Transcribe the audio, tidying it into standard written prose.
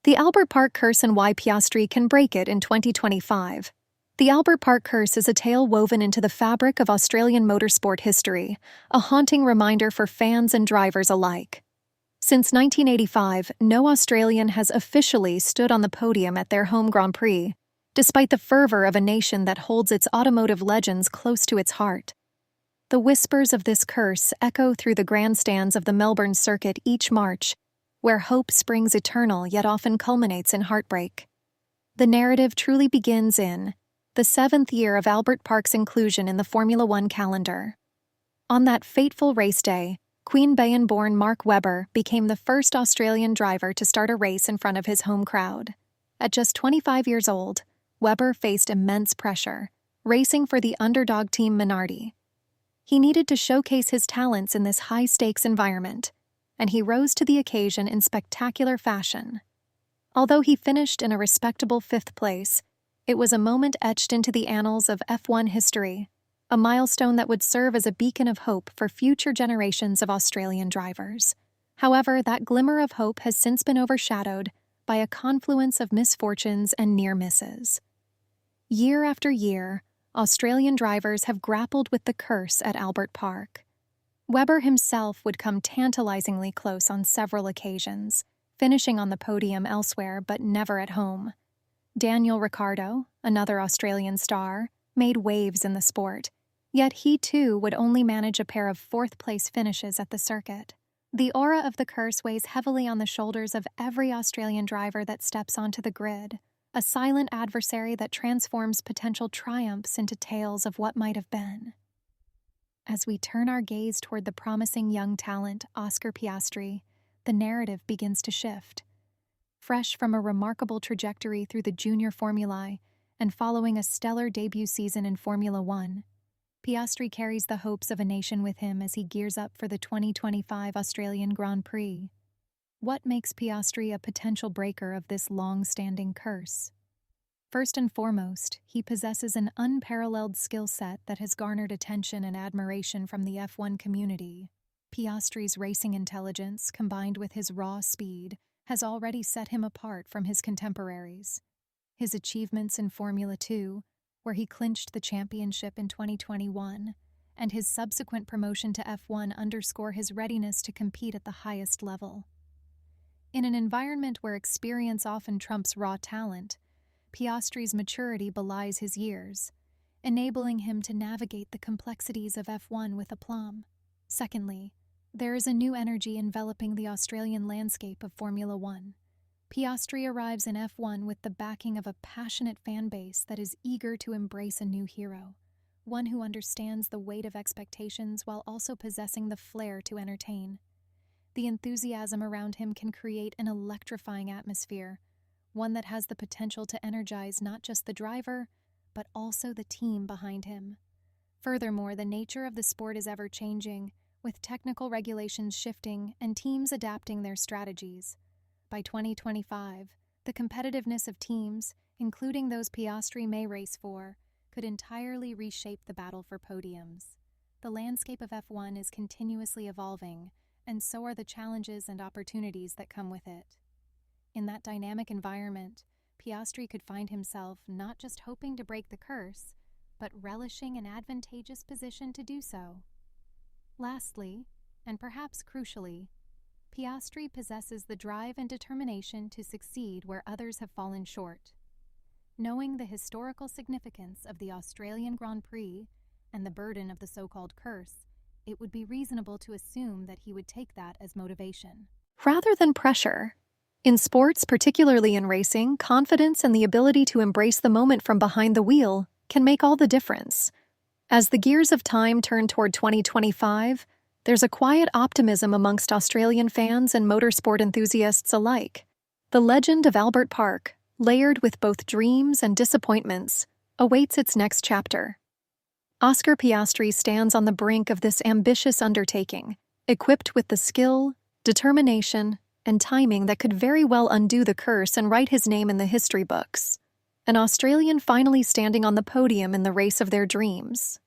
The Albert Park Curse and Why Piastri Can Break It in 2025. The Albert Park Curse is a tale woven into the fabric of Australian motorsport history, a haunting reminder for fans and drivers alike. Since 1985, no Australian has officially stood on the podium at their home Grand Prix, despite the fervor of a nation that holds its automotive legends close to its heart. The whispers of this curse echo through the grandstands of the Melbourne circuit each March, where hope springs eternal yet often culminates in heartbreak. The narrative truly begins in the 7th year of Albert Park's inclusion in the Formula One calendar. On that fateful race day, Queanbeyan-born Mark Webber became the first Australian driver to start a race in front of his home crowd. At just 25 years old, Webber faced immense pressure, racing for the underdog team Minardi. He needed to showcase his talents in this high-stakes environment, and he rose to the occasion in spectacular fashion. Although he finished in a respectable 5th place, it was a moment etched into the annals of F1 history, a milestone that would serve as a beacon of hope for future generations of Australian drivers. However, that glimmer of hope has since been overshadowed by a confluence of misfortunes and near misses. Year after year, Australian drivers have grappled with the curse at Albert Park. Webber himself would come tantalizingly close on several occasions, finishing on the podium elsewhere but never at home. Daniel Ricciardo, another Australian star, made waves in the sport, yet he too would only manage a pair of 4th-place finishes at the circuit. The aura of the curse weighs heavily on the shoulders of every Australian driver that steps onto the grid, a silent adversary that transforms potential triumphs into tales of what might have been. As we turn our gaze toward the promising young talent, Oscar Piastri, the narrative begins to shift. Fresh from a remarkable trajectory through the junior formulae and following a stellar debut season in Formula One, Piastri carries the hopes of a nation with him as he gears up for the 2025 Australian Grand Prix. What makes Piastri a potential breaker of this long-standing curse? First and foremost, he possesses an unparalleled skill set that has garnered attention and admiration from the F1 community. Piastri's racing intelligence, combined with his raw speed, has already set him apart from his contemporaries. His achievements in Formula 2, where he clinched the championship in 2021, and his subsequent promotion to F1 underscore his readiness to compete at the highest level. In an environment where experience often trumps raw talent, Piastri's maturity belies his years, enabling him to navigate the complexities of F1 with aplomb. Secondly, there is a new energy enveloping the Australian landscape of Formula One. Piastri arrives in F1 with the backing of a passionate fan base that is eager to embrace a new hero, one who understands the weight of expectations while also possessing the flair to entertain. The enthusiasm around him can create an electrifying atmosphere, one that has the potential to energize not just the driver, but also the team behind him. Furthermore, the nature of the sport is ever-changing, with technical regulations shifting and teams adapting their strategies. By 2025, the competitiveness of teams, including those Piastri may race for, could entirely reshape the battle for podiums. The landscape of F1 is continuously evolving, and so are the challenges and opportunities that come with it. In that dynamic environment, Piastri could find himself not just hoping to break the curse, but relishing an advantageous position to do so. Lastly, and perhaps crucially, Piastri possesses the drive and determination to succeed where others have fallen short. Knowing the historical significance of the Australian Grand Prix and the burden of the so-called curse, it would be reasonable to assume that he would take that as motivation. Rather than pressure, in sports, particularly in racing, confidence and the ability to embrace the moment from behind the wheel can make all the difference. As the gears of time turn toward 2025, there's a quiet optimism amongst Australian fans and motorsport enthusiasts alike. The legend of Albert Park, layered with both dreams and disappointments, awaits its next chapter. Oscar Piastri stands on the brink of this ambitious undertaking, equipped with the skill, determination, and timing that could very well undo the curse and write his name in the history books. An Australian finally standing on the podium in the race of their dreams.